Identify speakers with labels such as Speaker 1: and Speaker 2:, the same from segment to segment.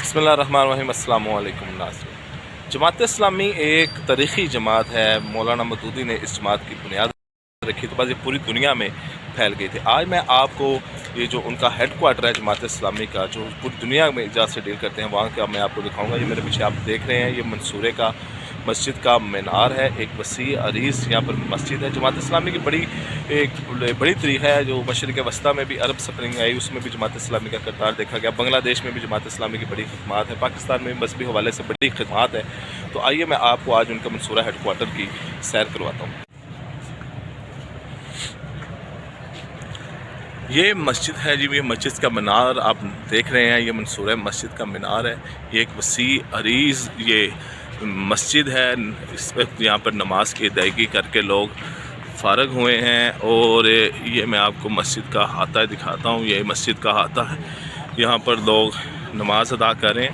Speaker 1: बिस्मिल्लाहिर्रहमानिर्रहीम। अस्सलामु अलैकुम नाज़रीन। जमात इस्लामी एक तारीख़ी जमात है। मौलाना मदूदी ने इस जमात की बुनियाद रखी तो बस ये पूरी दुनिया में फैल गई थी। आज मैं आपको ये जो उनका हेड क्वार्टर है जमात इस्लामी का, जो पूरी दुनिया में जहाँ से डील करते हैं, वहाँ का मैं आपको दिखाऊंगा। ये मेरे पीछे आप देख रहे हैं, ये मंसूरे का मस्जिद का मीनार है। एक वसी अरीज़ यहाँ पर मस्जिद है। जमात इस्लामी की बड़ी तरीक़ा है। जो मशरिक़ वस्ता में भी अरब स्प्रिंग आई, उसमें भी जमात इस्लामी का किरदार देखा गया। बांग्लादेश में भी जमात इस्लामी की बड़ी खिदमत है। पाकिस्तान में भी मजहबी हवाले से बड़ी खिदमत है। तो आइए मैं आपको आज उनका मंसूरा हेड क्वार्टर की सैर करवाता हूँ। ये मस्जिद है जी, ये मस्जिद का मीनार आप देख रहे हैं। ये मंसूरा मस्जिद का मीनार है। ये एक वसी अरीज़ ये मस्जिद है। इस वक्त यहाँ पर नमाज की अदायगी करके लोग फ़ारग हुए हैं। और ये मैं आपको मस्जिद का हाता दिखाता हूँ। ये मस्जिद का हाता है, यहाँ पर लोग नमाज अदा करें।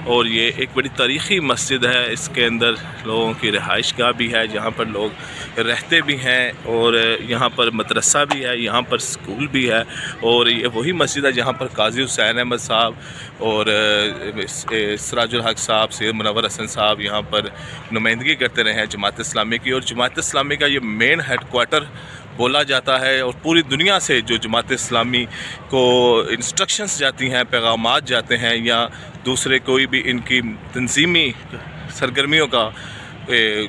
Speaker 1: और ये एक बड़ी तारीख़ी मस्जिद है। इसके अंदर लोगों की रिहाइश गाह भी है, जहाँ पर लोग रहते भी हैं। और यहाँ पर मदरसा भी है, यहाँ पर स्कूल भी है। और ये वही मस्जिद है जहाँ पर काजी हुसैन अहमद साहब और सिराजुल हक साहब, सैयद मुनव्वर हसन साहब यहाँ पर नुमाइंदगी करते रहे हैं जमात इस्लामी की। और जमात इस्लामी का ये मेन हेड क्वार्टर बोला जाता है। और पूरी दुनिया से जो जमात इस्लामी को इंस्ट्रक्शंस जाती हैं, पैगामात जाते हैं, या दूसरे कोई भी इनकी तंजीमी सरगर्मियों का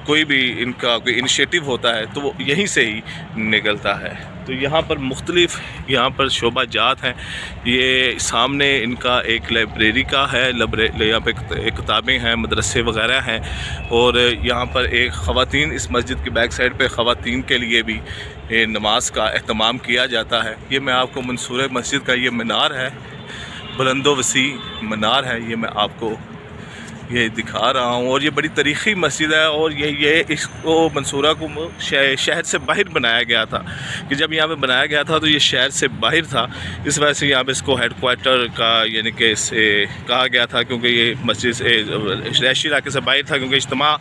Speaker 1: कोई भी इनका कोई इनिशिएटिव होता है तो वो यहीं से ही निकलता है। तो यहाँ पर मुख्तलिफ़ यहाँ पर शोबा जात हैं। ये सामने इनका एक लाइब्रेरी का है, यहाँ पे किताबें हैं, मदरसे वगैरह हैं। और यहाँ पर एक ख़वातीन, इस मस्जिद की बैक साइड पे ख़वातीन के लिए भी नमाज का एहतमाम किया जाता है। ये मैं आपको मंसूरे मस्जिद का ये मीनार है, बुलंदो वसी मीनार है, ये मैं आपको ये दिखा रहा हूँ। और ये बड़ी तारीख़ी मस्जिद है। और ये इसको मंसूरा को शहर से बाहर बनाया गया था, कि जब यहाँ पे बनाया गया था तो ये शहर से बाहर था। इस वजह से यहाँ पे इसको हेड क्वार्टर का यानी कि कहा गया था, क्योंकि ये मस्जिद रिहायशी इलाके से बाहर था। क्योंकि इज्तिमा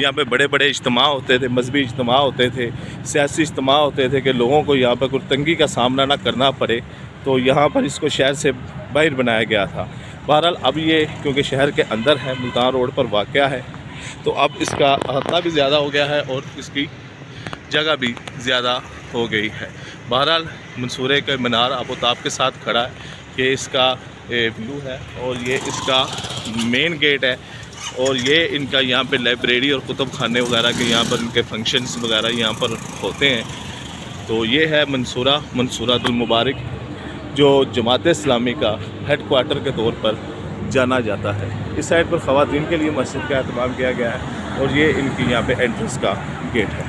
Speaker 1: यहाँ पे बड़े बड़े इज्तिमा होते थे, मजहबी इज्तिमा होते थे, सियासी इज्तिमा होते थे, कि लोगों को यहाँ पर कोई तंगी का सामना ना करना पड़े। तो यहाँ पर इसको शहर से बाहर बनाया गया था। बहरहाल अब ये क्योंकि शहर के अंदर है, मुल्तान रोड पर वाक़या है, तो अब इसका अहाता भी ज़्यादा हो गया है और इसकी जगह भी ज़्यादा हो गई है। बहरहाल मंसूरे का मीनार आबोताब के साथ खड़ा है। ये इसका व्यू है और ये इसका मेन गेट है। और ये इनका यहाँ पे लाइब्रेरी और कुतुब खाने वगैरह के यहाँ पर इनके फंक्शंस वगैरह यहाँ पर होते हैं। तो ये है मंसूरातुल मुबारक, जो जमात इस्लामी का हेड क्वार्टर के तौर पर जाना जाता है। इस साइड पर ख़वातीन के लिए मस्जिद का एहतमाम किया गया है। और ये इनकी यहाँ पे एंट्रेंस का गेट है।